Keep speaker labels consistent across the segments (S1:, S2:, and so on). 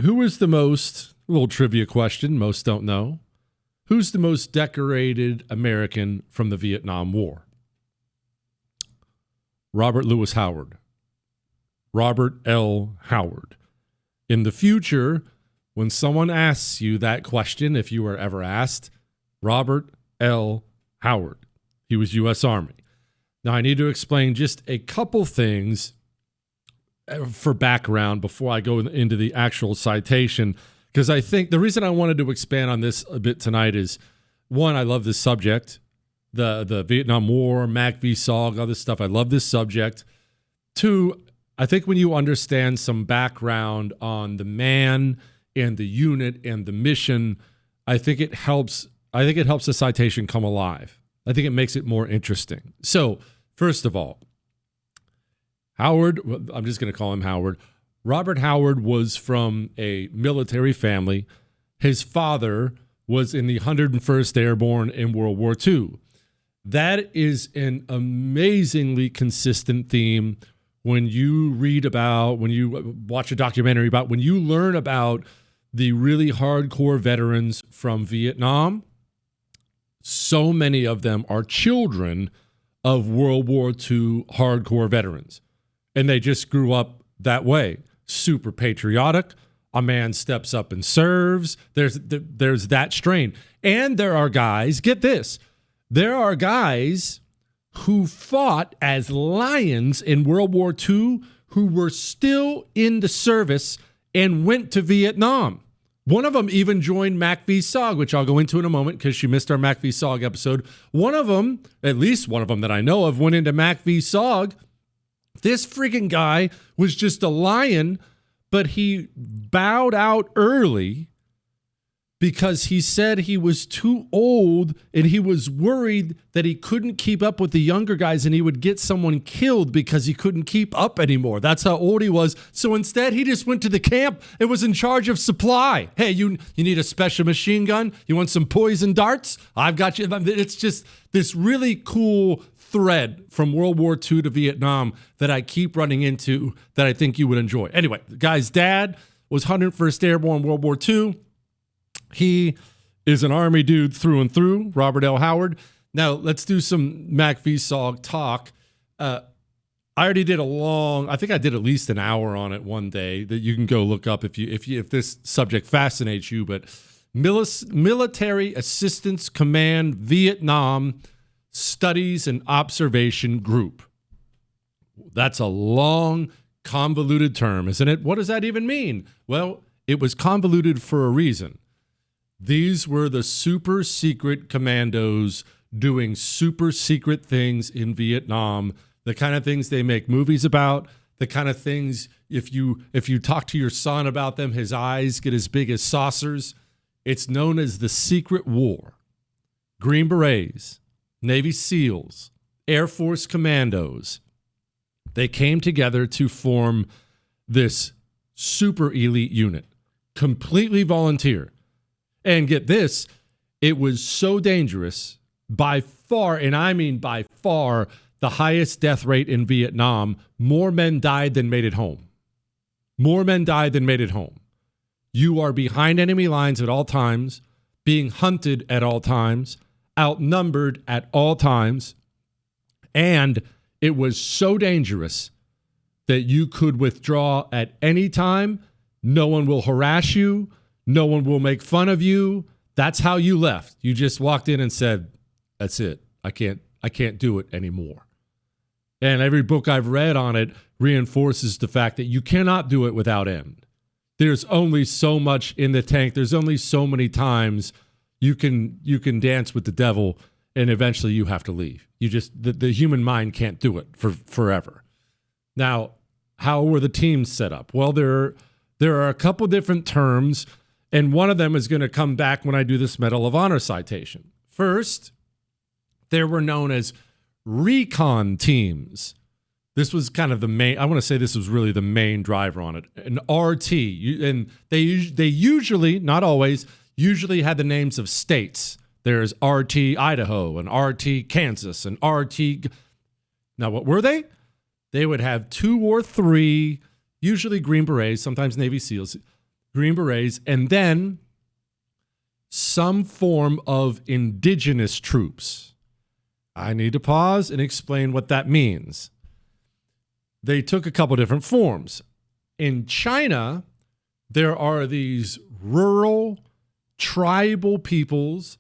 S1: Who is the most, a little trivia question, most don't know, who's the most decorated American from the Vietnam War? Robert Lewis Howard. Robert L. Howard. In the future, when someone asks you that question, if you were ever asked, Robert L. Howard. He was U.S. Army. Now, I need to explain just a couple things for background before I go into the actual citation, because I think the reason I wanted to expand on this a bit tonight is, one, I love this subject, the Vietnam War, Mac v. SOG, all this stuff. I love this subject. Two, I think when you understand some background on the man and the unit and the mission, I think it helps the citation come alive. I think it makes it more interesting. So, first of all, Howard, I'm just going to call him Howard. Robert Howard was from a military family. His father was in the 101st Airborne in World War II. That is an amazingly consistent theme when you read about, when you watch a documentary about, when you learn about the really hardcore veterans from Vietnam. So many of them are children of World War II hardcore veterans. And they just grew up that way. Super patriotic. A man steps up and serves. There's that strain. And there are guys, get this, there are guys who fought as lions in World War II who were still in the service and went to Vietnam. One of them even joined Mac v. SOG, which I'll go into in a moment because she missed our Mac v. SOG episode. One of them, at least one of them that I know of, went into Mac v. SOG. This freaking guy was just a lion, but he bowed out early because he said he was too old and he was worried that he couldn't keep up with the younger guys and he would get someone killed because he couldn't keep up anymore. That's how old he was. So instead, he just went to the camp and was in charge of supply. Hey, you need a special machine gun? You want some poison darts? I've got you. It's just this really cool thread from World War II to Vietnam that I keep running into that I think you would enjoy. Anyway, the guy's dad was 101st Airborne World War II. He is an Army dude through and through, Robert L. Howard. Now, let's do some Mac v. SOG talk. I already did I think I did at least an hour on it one day that you can go look up if this subject fascinates you. But Military Assistance Command Vietnam Studies and Observation Group. That's a long, convoluted term, isn't it? What does that even mean? Well, it was convoluted for a reason. These were the super secret commandos doing super secret things in Vietnam, the kind of things they make movies about, the kind of things if you talk to your son about them, his eyes get as big as saucers. It's known as the Secret War. Green Berets, Navy SEALs, Air Force Commandos, they came together to form this super elite unit, completely volunteer. And get this, it was so dangerous, by far, and I mean by far, the highest death rate in Vietnam. More men died than made it home. More men died than made it home. You are behind enemy lines at all times, being hunted at all times, outnumbered at all times, and it was so dangerous that you could withdraw at any time. No one will harass you. No one will make fun of you. That's how you left. You just walked in and said, that's it. I can't do it anymore. And every book I've read on it reinforces the fact that you cannot do it without end. There's only so much in the tank. There's only so many times you can dance with the devil, and eventually you have to leave. You just the human mind can't do it for forever. Now, how were the teams set up? Well, there are a couple different terms, and one of them is going to come back when I do this Medal of Honor citation. First, there were known as recon teams. This was kind of the main, I want to say this was really the main driver on it. An RT, and they usually, not always, usually had the names of states. There's RT Idaho and RT Kansas and RT. Now, what were they? They would have 2 or 3, usually Green Berets, sometimes Navy SEALs, Green Berets, and then some form of indigenous troops. I need to pause and explain what that means. They took a couple different forms. In China, there are these rural, tribal peoples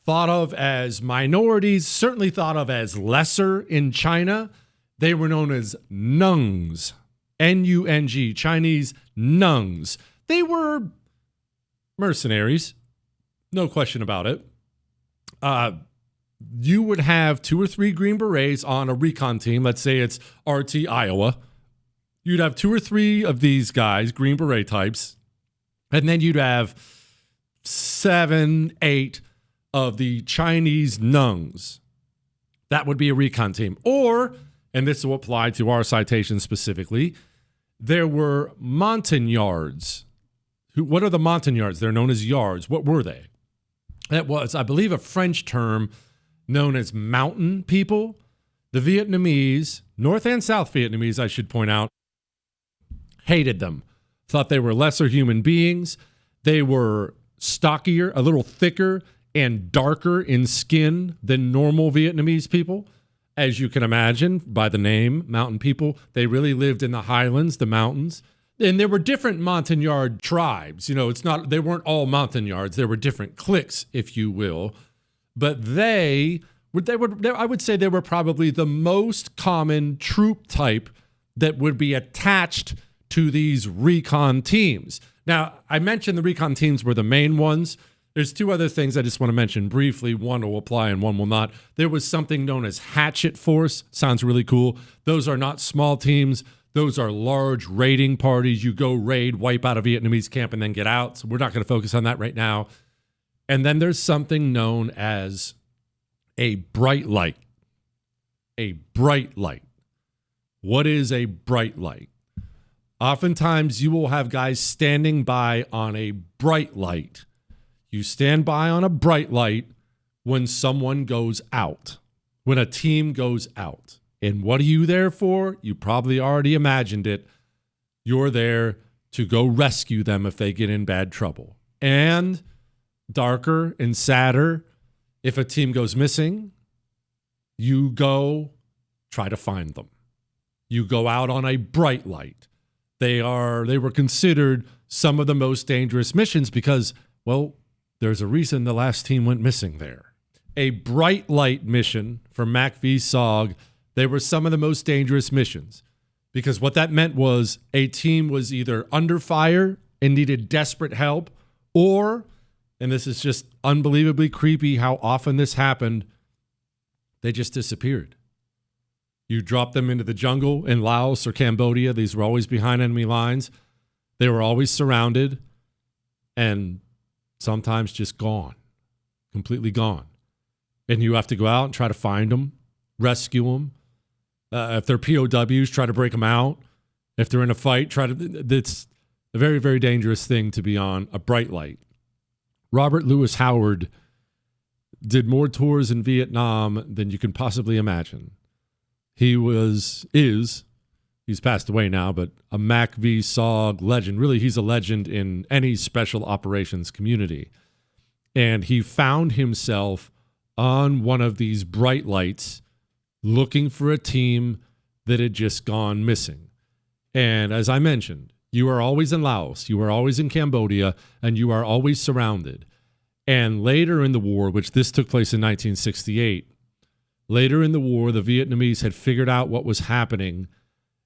S1: thought of as minorities, certainly thought of as lesser in China. They were known as Nungs, N-U-N-G, Chinese Nungs. They were mercenaries, no question about it. You would have 2 or 3 Green Berets on a recon team. Let's say it's RT Iowa. You'd have 2 or 3 of these guys, Green Beret types, and then you'd have 7, 8 of the Chinese Nungs. That would be a recon team. Or, and this will apply to our citation specifically, there were Montagnards. What are the Montagnards? They're known as yards. What were they? That was, I believe, a French term known as mountain people. The Vietnamese, North and South Vietnamese, I should point out, hated them. Thought they were lesser human beings. They were stockier, a little thicker, and darker in skin than normal Vietnamese people. As you can imagine by the name, mountain people, they really lived in the highlands, the mountains. And there were different Montagnard tribes. You know, they weren't all Montagnards. There were different cliques, if you will. But I would say they were probably the most common troop type that would be attached to these recon teams. Now, I mentioned the recon teams were the main ones. There's 2 other things I just want to mention briefly. One will apply and one will not. There was something known as Hatchet Force. Sounds really cool. Those are not small teams. Those are large raiding parties. You go raid, wipe out a Vietnamese camp, and then get out. So we're not going to focus on that right now. And then there's something known as a bright light. A bright light. What is a bright light? Oftentimes you will have guys standing by on a bright light. You stand by on a bright light when someone goes out, when a team goes out. And what are you there for? You probably already imagined it. You're there to go rescue them if they get in bad trouble. And darker and sadder, if a team goes missing, you go try to find them. You go out on a bright light. They were considered some of the most dangerous missions because, well, there's a reason the last team went missing there. A bright light mission for MACV-SOG, they were some of the most dangerous missions because what that meant was a team was either under fire and needed desperate help, or, and this is just unbelievably creepy how often this happened, they just disappeared. You drop them into the jungle in Laos or Cambodia. These were always behind enemy lines. They were always surrounded and sometimes just gone, completely gone. And you have to go out and try to find them, rescue them. If they're POWs, try to break them out. If they're in a fight, it's a very, very dangerous thing to be on a bright light. Robert Lewis Howard did more tours in Vietnam than you can possibly imagine. He's passed away now, but a MACV-SOG legend. Really, he's a legend in any special operations community. And he found himself on one of these bright lights looking for a team that had just gone missing. And as I mentioned, you are always in Laos, you are always in Cambodia, and you are always surrounded. And later in the war, which this took place in 1968, later in the war, the Vietnamese had figured out what was happening,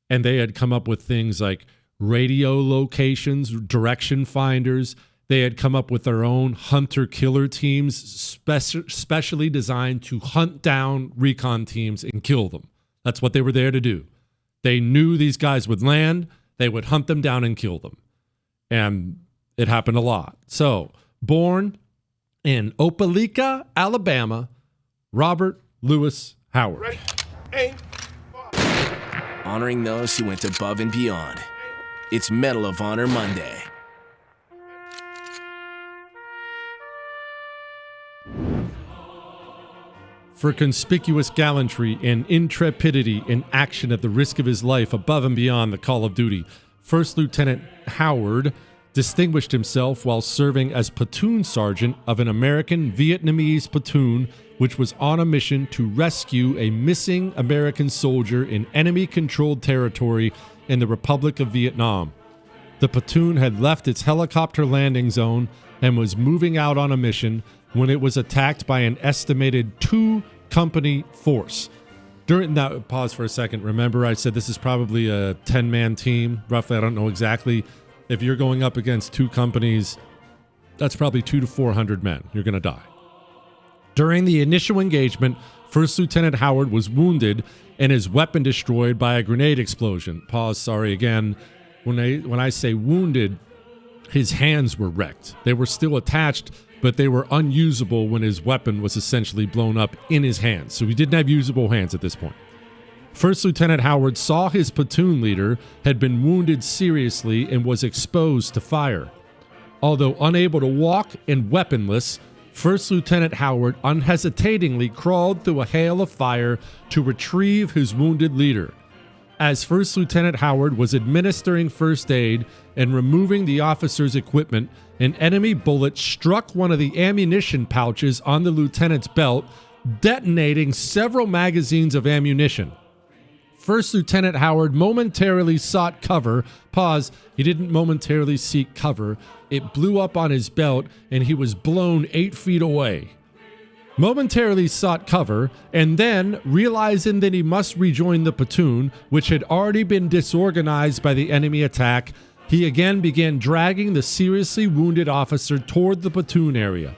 S1: and they had come up with things like radio locations, direction finders. They had come up with their own hunter-killer teams specially designed to hunt down recon teams and kill them. That's what they were there to do. They knew these guys would land. They would hunt them down and kill them. And it happened a lot. So, born in Opelika, Alabama, Robert Lewis Howard.
S2: Ready? Aim.
S3: Honoring those who went above and beyond. It's Medal of Honor Monday.
S1: For conspicuous gallantry and intrepidity in action at the risk of his life above and beyond the call of duty, First Lieutenant Howard distinguished himself while serving as platoon sergeant of an American Vietnamese platoon which was on a mission to rescue a missing American soldier in enemy-controlled territory in the Republic of Vietnam. The platoon had left its helicopter landing zone and was moving out on a mission when it was attacked by an estimated 2-company force. During that, pause for a second. Remember, I said this is probably a 10-man team, roughly. I don't know exactly. If you're going up against 2 companies, that's probably 200 to 400 men. You're going to die. During the initial engagement, First Lieutenant Howard was wounded and his weapon destroyed by a grenade explosion. Pause, sorry again. When I say wounded, his hands were wrecked. They were still attached, but they were unusable when his weapon was essentially blown up in his hands. So he didn't have usable hands at this point. First Lieutenant Howard saw his platoon leader had been wounded seriously and was exposed to fire. Although unable to walk and weaponless, First Lieutenant Howard unhesitatingly crawled through a hail of fire to retrieve his wounded leader. As First Lieutenant Howard was administering first aid and removing the officer's equipment, an enemy bullet struck one of the ammunition pouches on the lieutenant's belt, detonating several magazines of ammunition. First Lieutenant Howard momentarily sought cover. Pause. He didn't momentarily seek cover. It blew up on his belt, and he was blown 8 feet away. Momentarily sought cover, and then, realizing that he must rejoin the platoon, which had already been disorganized by the enemy attack, he again began dragging the seriously wounded officer toward the platoon area.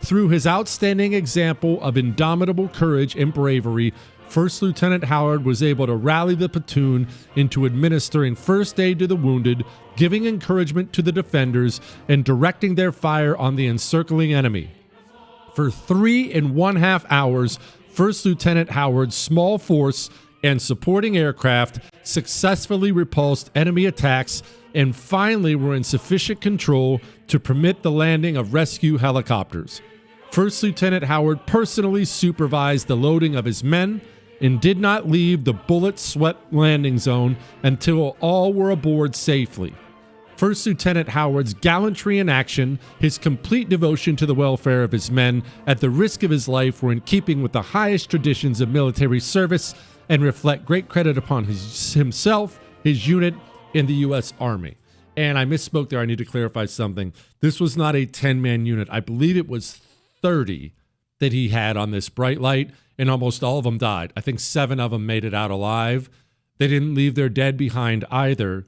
S1: Through his outstanding example of indomitable courage and bravery, First Lieutenant Howard was able to rally the platoon into administering first aid to the wounded, giving encouragement to the defenders, and directing their fire on the encircling enemy. For 3.5 hours, First Lieutenant Howard's small force and supporting aircraft successfully repulsed enemy attacks and finally were in sufficient control to permit the landing of rescue helicopters. First Lieutenant Howard personally supervised the loading of his men and did not leave the bullet-swept landing zone until all were aboard safely. First Lieutenant Howard's gallantry in action, his complete devotion to the welfare of his men at the risk of his life were in keeping with the highest traditions of military service and reflect great credit upon himself, his unit, and the U.S. Army. And I misspoke there. I need to clarify something. This was not a 10-man unit. I believe it was 30 that he had on this bright light, and almost all of them died. I think 7 of them made it out alive. They didn't leave their dead behind either.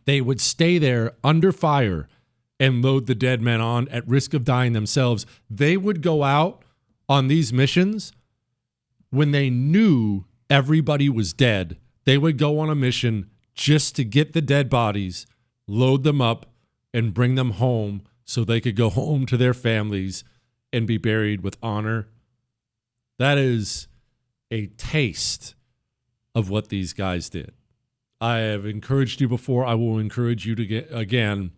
S1: They would stay there under fire and load the dead men on at risk of dying themselves. They would go out on these missions when they knew everybody was dead. They would go on a mission just to get the dead bodies, load them up, and bring them home so they could go home to their families and be buried with honor. That is a taste of what these guys did. I have encouraged you before. I will encourage you to get, again,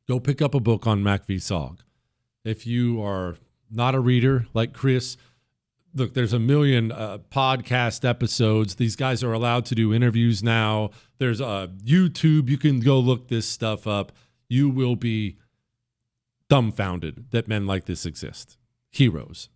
S1: go pick up a book on MACV-SOG. If you are not a reader like Chris, look, there's a million podcast episodes. These guys are allowed to do interviews now. There's YouTube. You can go look this stuff up. You will be dumbfounded that men like this exist. Heroes.